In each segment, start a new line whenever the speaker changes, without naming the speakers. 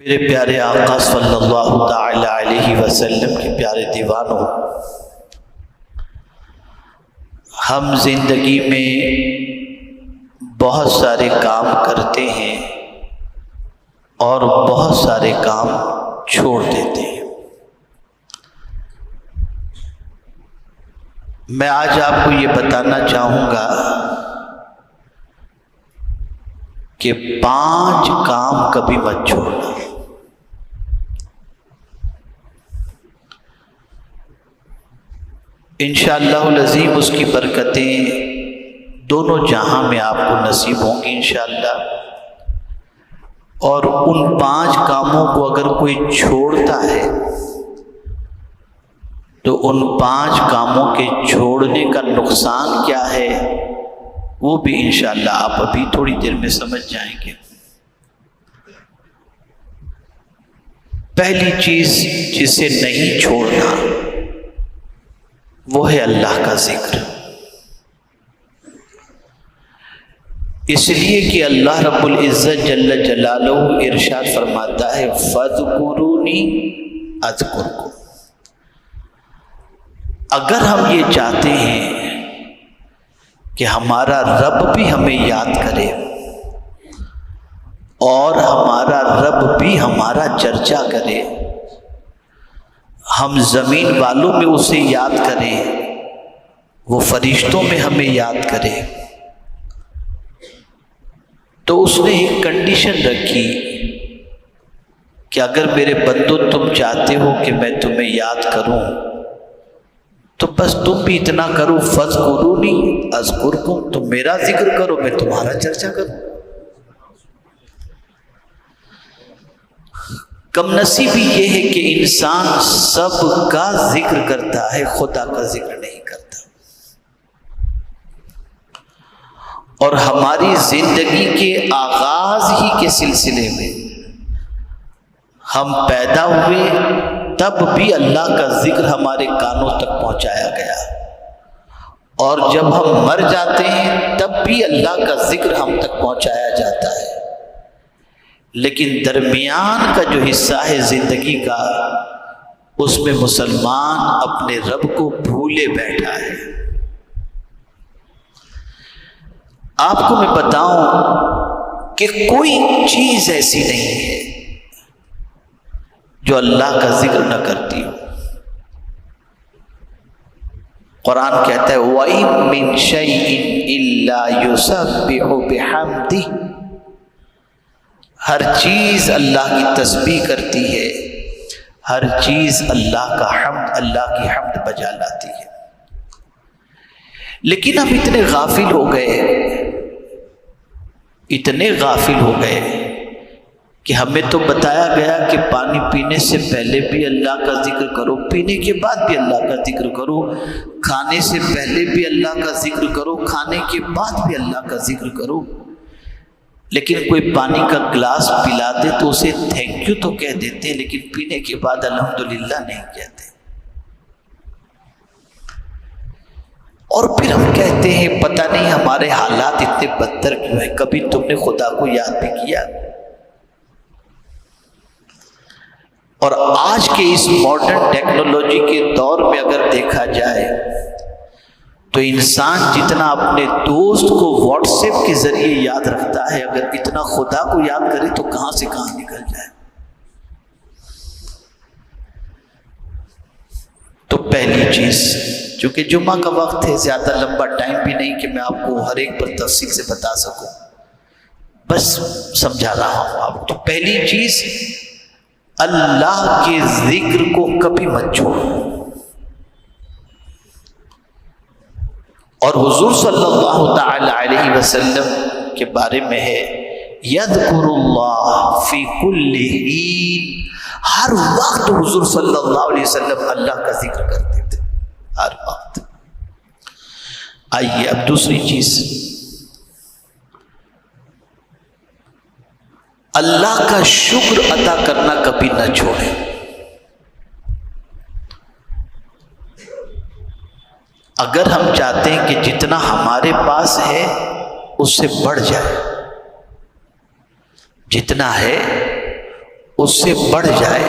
میرے پیارے آقا صلی اللہ تعالی علیہ وسلم کے پیارے دیوانوں، ہم زندگی میں بہت سارے کام کرتے ہیں اور بہت سارے کام چھوڑ دیتے ہیں۔ میں آج آپ کو یہ بتانا چاہوں گا کہ 5 کام کبھی مت چھوڑنا۔ انشاءاللہ العظیم اس کی برکتیں دونوں جہاں میں آپ کو نصیب ہوں گی انشاءاللہ۔ اور ان 5 کاموں کو اگر کوئی چھوڑتا ہے تو ان 5 کاموں کے چھوڑنے کا نقصان کیا ہے وہ بھی انشاءاللہ آپ ابھی تھوڑی دیر میں سمجھ جائیں گے۔ پہلی چیز جسے نہیں چھوڑنا وہ ہے اللہ کا ذکر، اس لیے کہ اللہ رب العزت جل جلالہ ارشاد فرماتا ہے فاذکرونی اذکرکم۔ اگر ہم یہ چاہتے ہیں کہ ہمارا رب بھی ہمیں یاد کرے اور ہمارا رب بھی ہمارا چرچا کرے، ہم زمین والوں میں اسے یاد کریں، وہ فرشتوں میں ہمیں یاد کرے، تو اس نے ایک کنڈیشن رکھی کہ اگر میرے بندو تم چاہتے ہو کہ میں تمہیں یاد کروں تو بس تم بھی اتنا کرو فاذکرونی اذکرکم، تم میرا ذکر کرو میں تمہارا چرچا کروں۔ کم نصیبی یہ ہے کہ انسان سب کا ذکر کرتا ہے، خدا کا ذکر نہیں کرتا۔ اور ہماری زندگی کے آغاز ہی کے سلسلے میں ہم پیدا ہوئے تب بھی اللہ کا ذکر ہمارے کانوں تک پہنچایا گیا، اور جب ہم مر جاتے ہیں تب بھی اللہ کا ذکر ہم تک پہنچایا جاتا ہے، لیکن درمیان کا جو حصہ ہے زندگی کا اس میں مسلمان اپنے رب کو بھولے بیٹھا ہے۔ آپ کو میں بتاؤں کہ کوئی چیز ایسی نہیں ہے جو اللہ کا ذکر نہ کرتی ہو۔ قرآن کہتا ہے وَإِن مِّن شَيْءٍ إِلَّا يُسَبِّحُ بِحَمْدِهِ، ہر چیز اللہ کی تسبیح کرتی ہے، ہر چیز اللہ کا حمد، اللہ کی حمد بجا لاتی ہے۔ لیکن ہم اتنے غافل ہو گئے کہ ہمیں تو بتایا گیا کہ پانی پینے سے پہلے بھی اللہ کا ذکر کرو، پینے کے بعد بھی اللہ کا ذکر کرو، کھانے سے پہلے بھی اللہ کا ذکر کرو، کھانے کے بعد بھی اللہ کا ذکر کرو۔ لیکن کوئی پانی کا گلاس پلا دے تو اسے تھینک یو تو کہہ دیتے، لیکن پینے کے بعد الحمدللہ نہیں کہتے۔ اور پھر ہم کہتے ہیں پتہ نہیں ہمارے حالات اتنے بدتر کیوں ہیں، کبھی تم نے خدا کو یاد بھی کیا؟ اور آج کے اس ماڈرن ٹیکنالوجی کے دور میں اگر دیکھا جائے تو انسان جتنا اپنے دوست کو واٹس ایپ کے ذریعے یاد رکھتا ہے، اگر اتنا خدا کو یاد کرے تو کہاں سے کہاں نکل جائے۔ تو پہلی چیز، چونکہ جمعہ کا وقت ہے، زیادہ لمبا ٹائم بھی نہیں کہ میں آپ کو ہر ایک پر تفصیل سے بتا سکوں، بس سمجھا رہا ہوں آپ کو۔ تو پہلی چیز، اللہ کے ذکر کو کبھی مت چھوڑو۔ اور حضور صلی اللہ تعالی علیہ وسلم کے بارے میں ہے یذکر اللہ فی کل حین، ہر وقت حضور صلی اللہ علیہ وسلم اللہ کا ذکر کرتے تھے، ہر وقت۔ آئیے اب دوسری چیز، اللہ کا شکر ادا کرنا کبھی نہ چھوڑیں۔ اگر ہم چاہتے ہیں کہ جتنا ہمارے پاس ہے اس سے بڑھ جائے، جتنا ہے اس سے بڑھ جائے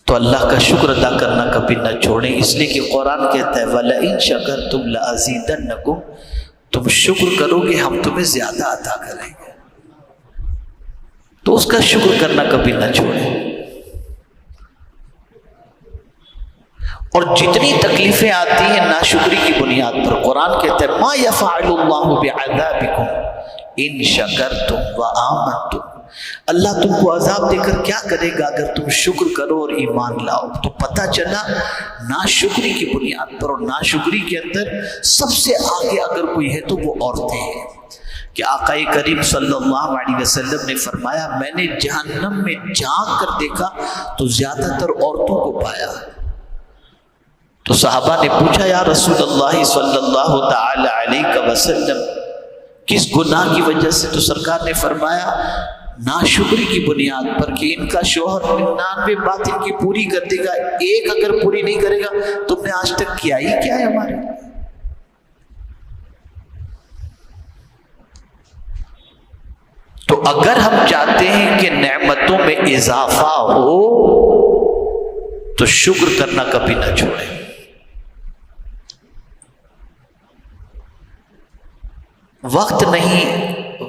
تو اللہ کا شکر ادا کرنا کبھی نہ چھوڑیں، اس لیے کہ قرآن کہتا ہے وَلَئِن شَكَرْتُمْ لَأَزِيدَنَّكُمْ، تم شکر کرو گے ہم تمہیں زیادہ عطا کریں گے، تو اس کا شکر کرنا کبھی نہ چھوڑیں۔ اور جتنی تکلیفیں آتی ہیں ناشکری کی بنیاد پر، قرآن کہتا ہے مَا يَفْعَلُ اللَّهُ بِعَذَابِكُمْ إِن شَكَرْتُمْ وَآمَنْتُمْ، اللہ تم کو عذاب دے کر کیا کرے گا اگر تم شکر کرو اور ایمان لاؤ۔ تو پتہ چلا ناشکری کی بنیاد پر، اور ناشکری کے اندر سب سے آگے اگر کوئی ہے تو وہ عورتیں ہیں، کہ آقا کریم صلی اللہ علیہ وسلم نے فرمایا میں نے جہنم میں جھانک کر دیکھا تو زیادہ تر عورتوں کو پایا۔ تو صحابہ نے پوچھا یا رسول اللہ صلی اللہ تعالی علیہ وسلم کس گناہ کی وجہ سے؟ تو سرکار نے فرمایا ناشکری کی بنیاد پر، کہ ان کا شوہر 99 بات ان کی پوری کر دے گا، ایک اگر پوری نہیں کرے گا تم نے آج تک کیا ہی کیا ہے ہمارے۔ تو اگر ہم چاہتے ہیں کہ نعمتوں میں اضافہ ہو تو شکر کرنا کبھی نہ چھوڑیں۔ وقت نہیں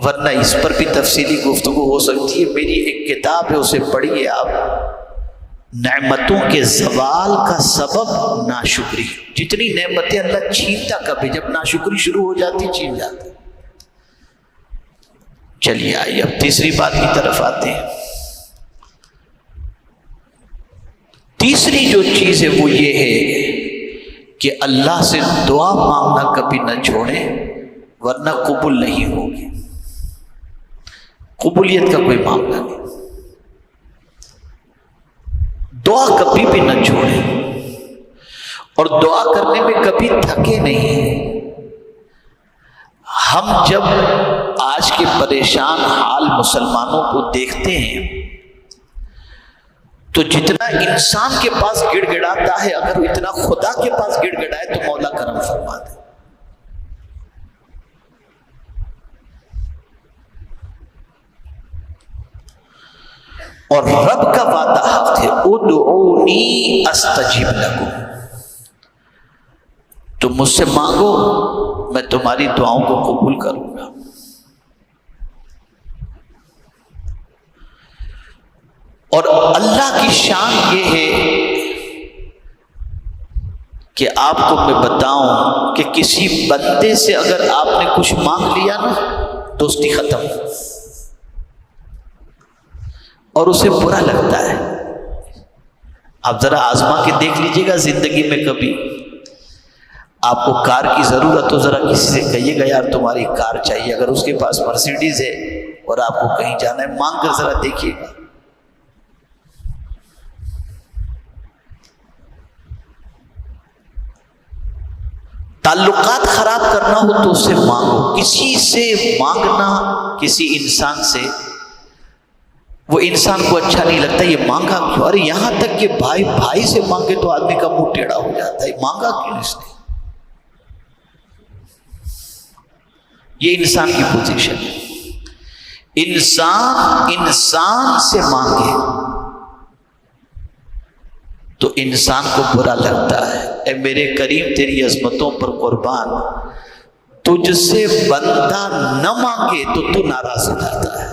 ورنہ اس پر بھی تفصیلی گفتگو ہو سکتی ہے، میری ایک کتاب ہے اسے پڑھیے آپ، نعمتوں کے زوال کا سبب ناشکری۔ جتنی نعمتیں اللہ چھینتا کبھی، جب ناشکری شروع ہو جاتی چھین جاتا۔ چلیے آئیے اب تیسری بات کی طرف آتے ہیں۔ تیسری جو چیز ہے وہ یہ ہے کہ اللہ سے دعا مانگنا کبھی نہ چھوڑیں ورنہ قبول نہیں ہوگی، قبولیت کا کوئی معاملہ نہیں۔ دعا کبھی بھی نہ چھوڑیں اور دعا کرنے میں کبھی تھکے نہیں۔ ہم جب آج کے پریشان حال مسلمانوں کو دیکھتے ہیں تو جتنا انسان کے پاس گڑ گڑاتا ہے اگر اتنا خدا کے پاس گڑ گڑائے تو مولا کرم فرما دے۔ اور رب کا وعدہ حق ہے ادعونی استجب لکم، تم مجھ سے مانگو میں تمہاری دعاؤں کو قبول کروں گا۔ اور اللہ کی شان یہ ہے کہ آپ کو میں بتاؤں کہ کسی بندے سے اگر آپ نے کچھ مانگ لیا نا دوستی ختم، اور اسے برا لگتا ہے۔ آپ ذرا آزما کے دیکھ لیجئے گا زندگی میں، کبھی آپ کو کار کی ضرورت ہو ذرا کسی سے کہیے گا یار تمہاری کار چاہیے، اگر اس کے پاس مرسیڈیز ہے اور آپ کو کہیں جانا ہے مانگ کر ذرا دیکھیے گا۔ تعلقات خراب کرنا ہو تو اس سے مانگو، کسی سے مانگنا کسی انسان سے وہ انسان کو اچھا نہیں لگتا، یہ مانگا کیوں؟ ارے یہاں تک کہ بھائی بھائی سے مانگے تو آدمی کا منہ ٹیڑھا ہو جاتا ہے، مانگا کیوں اس نے؟ یہ انسان کی پوزیشن ہے۔ انسان سے مانگے تو انسان کو برا لگتا ہے۔ اے میرے کریم تیری عظمتوں پر قربان، تجھ سے بندہ نہ مانگے تو ناراض ہو جاتا ہے۔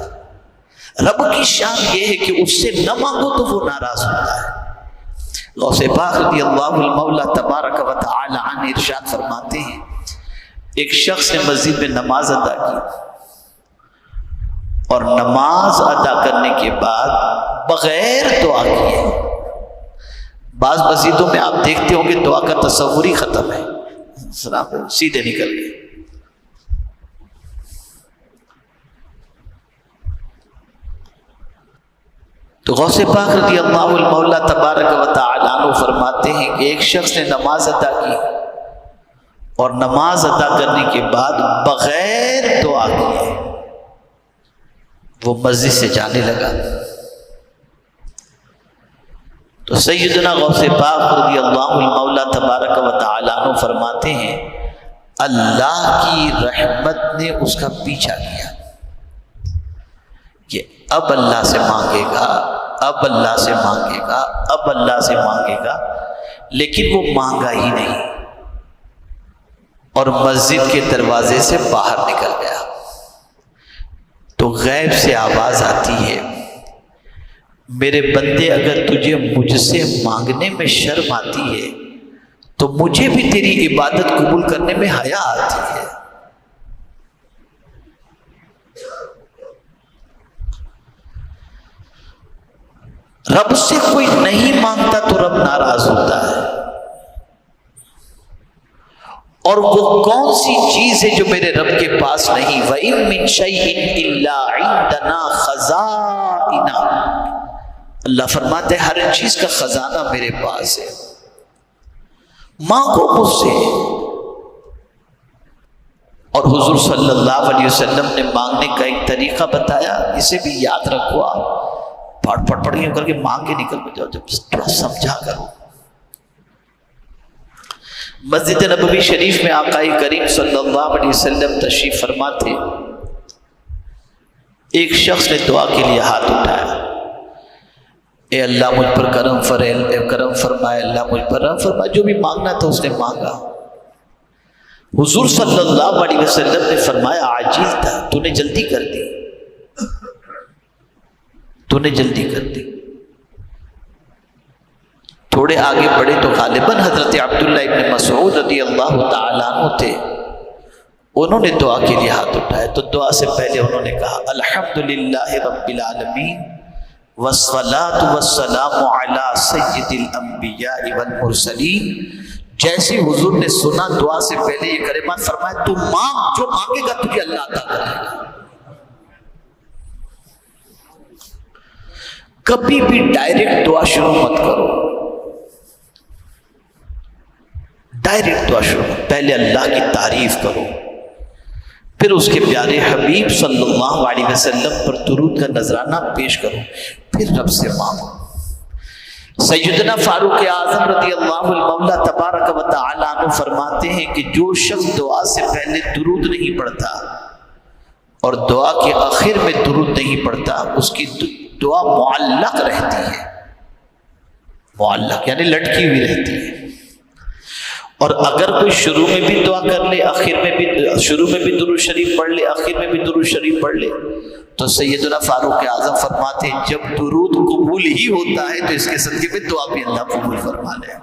رب کی شان یہ ہے کہ اس سے نہ مانگو تو وہ ناراض ہوتا ہے۔ غوث پاک رضی اللہ المولا تبارک و تعالی عنہ ارشاد فرماتے ہیں ایک شخص نے مسجد میں نماز ادا کی اور نماز ادا کرنے کے بعد بغیر دعا کیے، بعض مسجدوں میں آپ دیکھتے ہوں کہ دعا کا تصور ہی ختم ہے، سیدھے نکل گئے۔ تو غوث پاک رضی اللہ المولا تبارک و تعالی عنہ فرماتے ہیں کہ ایک شخص نے نماز ادا کی اور نماز ادا کرنے کے بعد بغیر دعا کیے وہ مسجد سے جانے لگا۔ تو سیدنا غوث پاک رضی اللہ المولا تبارک و تعالی عنہ فرماتے ہیں اللہ کی رحمت نے اس کا پیچھا کیا کہ اب اللہ سے مانگے گا، اب اللہ سے مانگے گا، اب اللہ سے مانگے گا، لیکن وہ مانگا ہی نہیں اور مسجد کے دروازے سے باہر نکل گیا۔ تو غیب سے آواز آتی ہے، میرے بندے اگر تجھے مجھ سے مانگنے میں شرم آتی ہے تو مجھے بھی تیری عبادت قبول کرنے میں حیا آتی ہے۔ رب سے کوئی نہیں مانگتا تو رب ناراض ہوتا ہے، اور وہ کون سی چیز ہے جو میرے رب کے پاس نہیں؟ وَإِن مِّن شَيْءٍ إِلَّا عِندَنَا خَزَائِنُهُ، اللہ فرماتے ہیں ہر چیز کا خزانہ میرے پاس ہے، مانگو مجھ سے۔ اور حضور صلی اللہ علیہ وسلم نے مانگنے کا ایک طریقہ بتایا، اسے بھی یاد رکھو، آپ پڑھ کر کے مانگ کے نکل جاؤ، جب تھوڑا سمجھا کرو۔ مسجد نبوی شریف میں آقا کریم صلی اللہ علیہ وسلم تشریف فرما تھے۔ ایک شخص نے دعا کے لیے ہاتھ اٹھایا، اے اللہ مجھ پر کرم فرمائے، اللہ مجھ پر رحم فرمائے۔ جو بھی مانگنا تھا اس نے مانگا۔ حضور صلی اللہ علیہ وسلم نے فرمایا عاجل تھا، تو نے جلدی کر دی، تو نے جلدی کر دی۔ تھوڑے آگے بڑھے تو غالباً حضرت عبداللہ ابن مسعود رضی اللہ تعالیٰ عنہ تھے، انہوں نے دعا کے لیے ہاتھ اٹھائے تو دعا سے پہلے انہوں نے کہا الحمدللہ رب العالمین والصلاة والسلام علی سید الانبیاء والمرسلین۔ جیسے حضور نے سنا دعا سے پہلے یہ کلمات فرمایا، تو مانگ، جو مانگے گا تجھے اللہ عطا کرے گا۔ کبھی بھی ڈائریکٹ دعا شروع مت کرو، ڈائریکٹ دعا شروع، پہلے اللہ کی تعریف کرو، پھر اس کے پیارے حبیب صلی اللہ علیہ وسلم پر درود کا نذرانہ پیش کرو، پھر رب سے مانگو۔ سیدنا فاروق اعظم رضی اللہ المولا تبارک و تعالیٰ عنہ فرماتے ہیں کہ جو شخص دعا سے پہلے درود نہیں پڑھتا اور دعا کے آخر میں درود نہیں پڑھتا، اس کی دعا معلق رہتی ہے، معلق یعنی لٹکی ہوئی رہتی ہے۔ اور اگر کوئی شروع میں بھی دعا کر لے، آخر میں بھی، شروع میں بھی درود شریف پڑھ لے، آخر میں بھی درود شریف پڑھ لے، تو سیدنا فاروق اعظم فرماتے ہیں جب درود قبول ہی ہوتا ہے تو اس کے صدقے میں دعا بھی اللہ قبول فرما لے۔